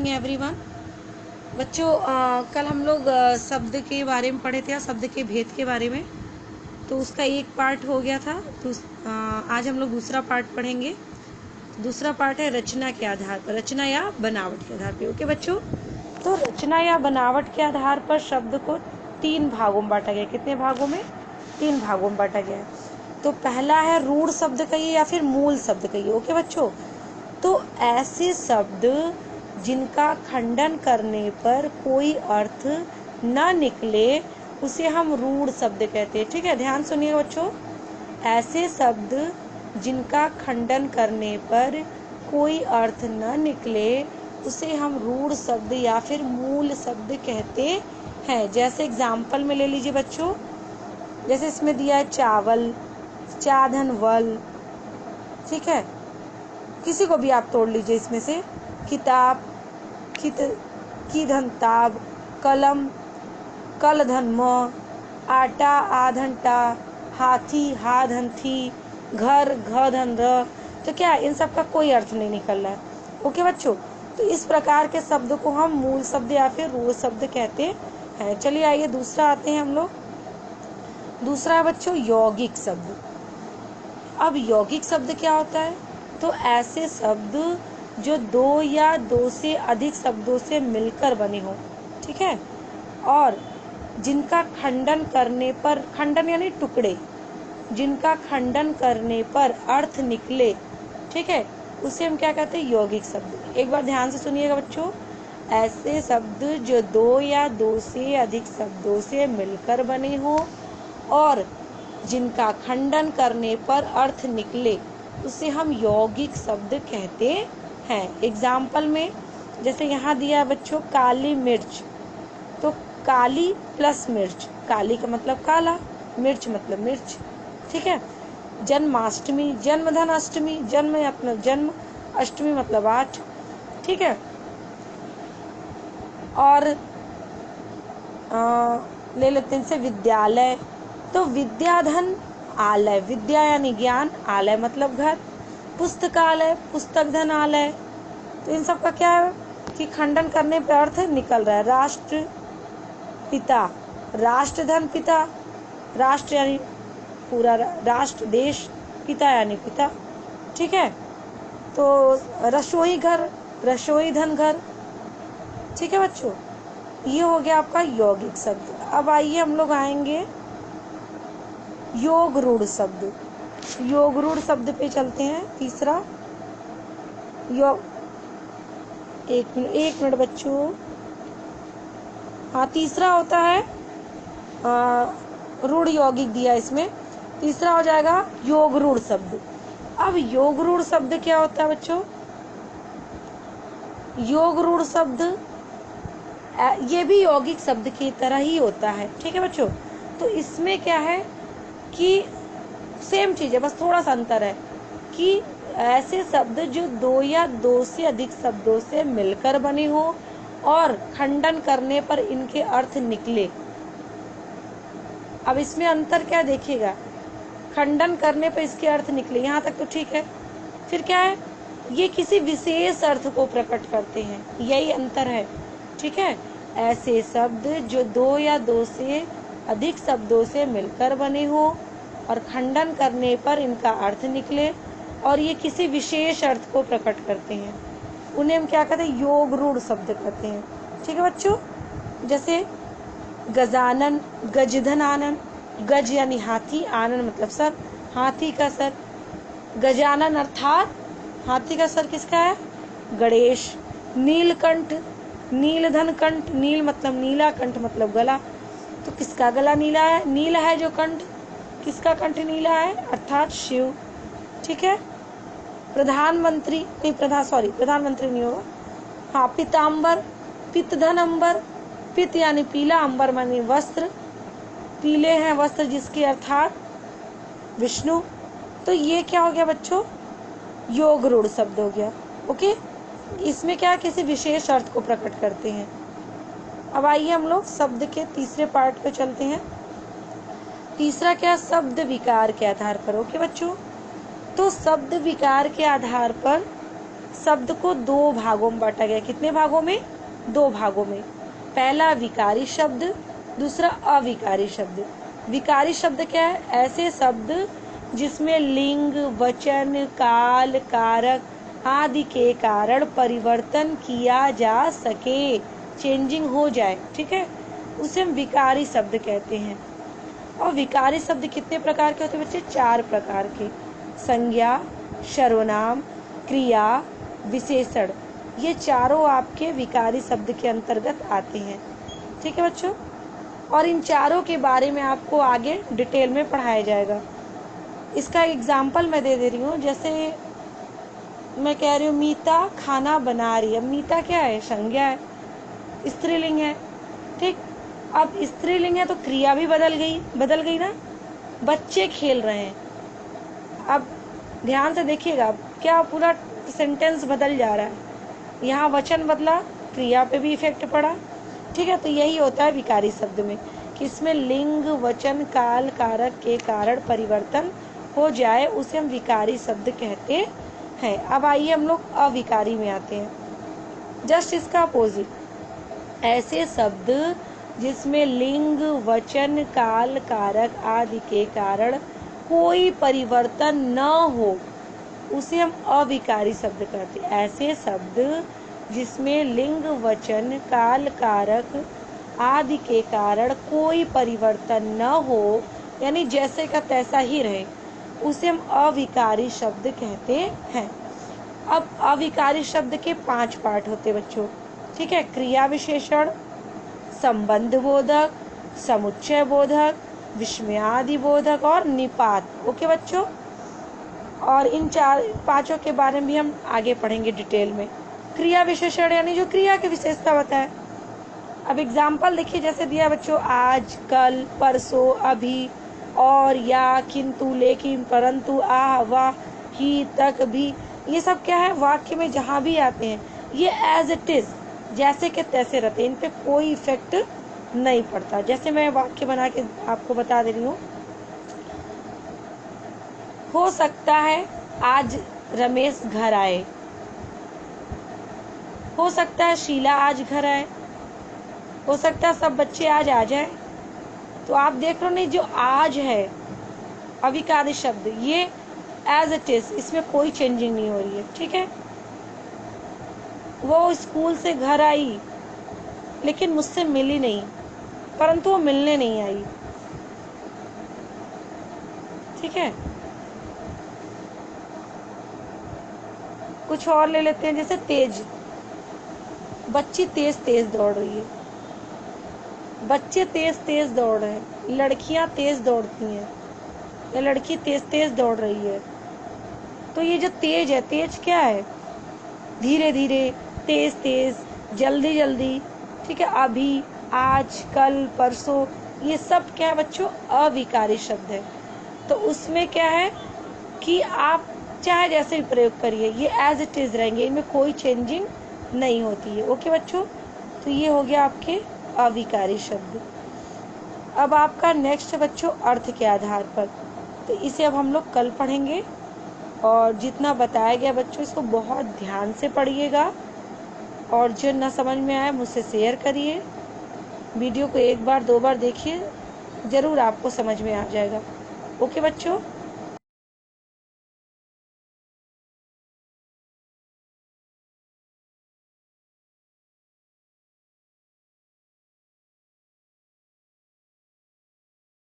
Morning everyone. बच्चों कल हम लोग शब्द के बारे में पढ़े थे, शब्द के भेद के बारे में। तो उसका एक पार्ट हो गया था। तो आज हम लोग दूसरा पार्ट पढ़ेंगे। दूसरा पार्ट है रचना के आधार पर, रचना या बनावट के आधार पर। ओके बच्चों, तो रचना या बनावट के आधार पर शब्द को 3 भागों में बांटा गया। कितने भागों में? 3 भागों में बांटा गया है। तो पहला है रूढ़ शब्द कहिए या फिर मूल शब्द कहिए। ओके बच्चों, तो ऐसे शब्द जिनका खंडन करने पर कोई अर्थ न निकले उसे हम रूढ़ शब्द कहते हैं। ठीक है, ध्यान सुनिए बच्चों। ऐसे शब्द जिनका खंडन करने पर कोई अर्थ न निकले उसे हम रूढ़ शब्द या फिर मूल शब्द कहते हैं। जैसे एग्जाम्पल में ले लीजिए बच्चों, जैसे इसमें दिया है चावल, चाधन वल। ठीक है, किसी को भी आप तोड़ लीजिए इसमें से। किताब, कीधन ताब, कलम, कल धन म, आटा आधन टा, हाथी हाधन थी, घर घ धन र। तो क्या इन सब का कोई अर्थ नहीं निकल रहा है। ओके बच्चों, तो इस प्रकार के शब्द को हम मूल शब्द या फिर रूढ़ शब्द कहते हैं। चलिए आइए दूसरा आते हैं हम लोग। दूसरा है बच्चों यौगिक शब्द। अब यौगिक शब्द क्या होता है? तो ऐसे शब्द जो 2 या 2 से अधिक शब्दों से मिलकर बने हों। ठीक है, और जिनका खंडन करने पर, खंडन यानी टुकड़े, जिनका खंडन करने पर अर्थ निकले, ठीक है, उसे हम क्या कहते हैं? यौगिक शब्द। एक बार ध्यान से सुनिएगा बच्चों। ऐसे शब्द जो 2 या 2 से अधिक शब्दों से मिलकर बने हों और जिनका खंडन करने पर अर्थ निकले उसे हम यौगिक शब्द कहते हैं। एग्जाम्पल में जैसे यहाँ दिया है बच्चों काली मिर्च। तो काली प्लस मिर्च, काली का मतलब काला, मिर्च मतलब मिर्च। ठीक है, जन्माष्टमी, जन्म धन अष्टमी, जन्म अपना जन्म, अष्टमी मतलब 8। ठीक है, और ले लेते हैं से विद्यालय। तो विद्याधन आलय, विद्या यानी ज्ञान, आलय मतलब घर। पुस्तकालय, पुस्तक धन आलय। तो इन सब का क्या है कि खंडन करने पर अर्थ निकल रहा है। राष्ट्र पिता, राष्ट्र धन पिता, राष्ट्र यानी पूरा राष्ट्र देश, पिता यानी पिता। ठीक है, तो रसोई घर, रसोई धन घर। ठीक है बच्चों, ये हो गया आपका यौगिक शब्द। अब आइए हम लोग आएंगे योग रूढ़ शब्द। योग रूढ़ शब्द पे चलते हैं। तीसरा योग, एक मिनट बच्चों। हाँ, तीसरा होता है रूढ़ यौगिक दिया इसमें। तीसरा हो जाएगा योग रूढ़ शब्द। अब योग रूढ़ शब्द क्या होता है बच्चों? योग रूढ़ शब्द ये भी यौगिक शब्द की तरह ही होता है। ठीक है बच्चों, तो इसमें क्या है कि सेम चीज है, बस थोड़ा सा अंतर है कि ऐसे शब्द जो 2 या 2 से अधिक शब्दों से मिलकर बने हो और खंडन करने पर इनके अर्थ निकले। अब इसमें अंतर क्या देखिएगा, खंडन करने पर इसके अर्थ निकले, यहाँ तक तो ठीक है। फिर क्या है, ये किसी विशेष अर्थ को प्रकट करते हैं, यही अंतर है। ठीक है, ऐसे शब्द जो 2 या 2 से अधिक शब्दों से मिलकर बने हो और खंडन करने पर इनका अर्थ निकले और ये किसी विशेष अर्थ को प्रकट करते हैं, उन्हें हम क्या कहते हैं? योग रूढ़ शब्द कहते हैं। ठीक है बच्चों, जैसे गजानन, गजधन आनन। गज यानी हाथी, आनन मतलब सर, हाथी का सर। गजानन अर्थात हाथी का सर किसका है? गणेश। नीलकंठ, नीलधन कंठ, नील मतलब नीला, कंठ मतलब गला। तो किसका गला नीला है? नीला है जो कंठ, किसका कंठ नीला है? अर्थात शिव। ठीक है, प्रधानमंत्री नहीं, प्रधानमंत्री नहीं होगा। हाँ, पीताम्बर, पितधन अंबर। पित यानी पीला, अंबर मानी वस्त्र, पीले हैं वस्त्र जिसके, अर्थात विष्णु। तो ये क्या हो गया बच्चों? योग रूढ़ शब्द हो गया। ओके, इसमें क्या किसी विशेष अर्थ को प्रकट करते हैं। अब आइए हम लोग शब्द के तीसरे पार्ट पे चलते हैं। तीसरा क्या? शब्द विकार के आधार पर। ओके बच्चों, तो शब्द विकार के आधार पर शब्द को दो भागों में बांटा गया। कितने भागों में? दो भागों में। पहला विकारी शब्द, दूसरा अविकारी शब्द। विकारी शब्द क्या है? ऐसे शब्द जिसमें लिंग, वचन, काल, कारक आदि के कारण परिवर्तन किया जा सके, चेंजिंग हो जाए, ठीक है, उसे हम विकारी शब्द कहते हैं। और विकारी शब्द कितने प्रकार के होते हैं बच्चे? 4 प्रकार के। संज्ञा, सर्वनाम, क्रिया, विशेषण, ये चारों आपके विकारी शब्द के अंतर्गत आते हैं, ठीक है बच्चों। और इन चारों के बारे में आपको आगे डिटेल में पढ़ाया जाएगा। इसका एग्जाम्पल मैं दे रही हूँ। जैसे मैं कह रही हूँ मीता खाना बना रही है। मीता क्या है? संज्ञा है, स्त्रीलिंग है, ठीक। अब स्त्रीलिंग है तो क्रिया भी बदल गई ना। बच्चे खेल रहे हैं। अब ध्यान से देखिएगा, क्या पूरा सेंटेंस बदल जा रहा है। यहाँ वचन बदला, क्रिया पे भी इफेक्ट पड़ा, ठीक है। तो यही होता है विकारी शब्द में कि इसमें लिंग, वचन, काल, कारक के कारण परिवर्तन हो जाए, उसे हम विकारी शब्द कहते हैं। अब आइए हम लोग अविकारी में आते हैं। जस्ट इसका अपोजिट, ऐसे शब्द जिसमें लिंग, वचन, काल, कारक आदि के कारण कोई परिवर्तन न हो, उसे हम अविकारी शब्द कहते हैं। ऐसे शब्द जिसमें लिंग, वचन, काल, कारक आदि के कारण कोई परिवर्तन न हो, यानी जैसे का तैसा ही रहे, उसे हम अविकारी शब्द कहते हैं। अब अविकारी शब्द के 5 पार्ट होते बच्चों, ठीक है। क्रिया विशेषण, संबंध बोधक, समुच्चय बोधक, विस्मयादि बोधक और निपात। ओके बच्चों। और इन 5 के बारे में भी हम आगे पढ़ेंगे डिटेल में। क्रिया विशेषण यानी जो क्रिया की विशेषता बताए। अब एग्जाम्पल देखिए, जैसे दिया बच्चों, आज, कल, परसों, अभी, और, या, किंतु, लेकिन, परंतु, आह, वाह, ही, तक, भी, ये सब क्या है? वाक्य में जहाँ भी आते हैं ये एज इट इज, जैसे के तैसे रहते हैं, इन पे कोई इफेक्ट नहीं पड़ता। जैसे मैं वाक्य बना के आपको बता दे रही हूँ, हो सकता है आज रमेश घर आए, हो सकता है शीला आज घर आए, हो सकता है सब बच्चे आज आ जाए। तो आप देख रहे हो नहीं, जो आज है अविकारी शब्द, ये एज इट इज, इसमें कोई चेंजिंग नहीं हो रही है, ठीक है। वो स्कूल से घर आई लेकिन मुझसे मिली नहीं, परंतु वो मिलने नहीं आई, ठीक है। कुछ और ले लेते हैं, जैसे तेज, बच्ची तेज तेज दौड़ रही है, बच्चे तेज तेज दौड़ रहे हैं, लड़कियां तेज दौड़ती हैं, या लड़की तेज तेज दौड़ रही है। तो ये जो तेज है, तेज क्या है? धीरे धीरे, तेज तेज, जल्दी जल्दी, ठीक है। अभी, आज, कल, परसों, ये सब क्या है बच्चों? अविकारी शब्द है। तो उसमें क्या है कि आप चाहे जैसे भी प्रयोग करिए, ये एज इट इज रहेंगे, इनमें कोई चेंजिंग नहीं होती है। ओके बच्चों, तो ये हो गया आपके अविकारी शब्द। अब आपका नेक्स्ट बच्चों अर्थ के आधार पर, तो इसे अब हम लोग कल पढ़ेंगे। और जितना बताया गया बच्चों, इसको बहुत ध्यान से पढ़िएगा, और जो ना समझ में आए मुझसे शेयर करिए। वीडियो को 1 बार 2 बार देखिए, ज़रूर आपको समझ में आ जाएगा। ओके बच्चों।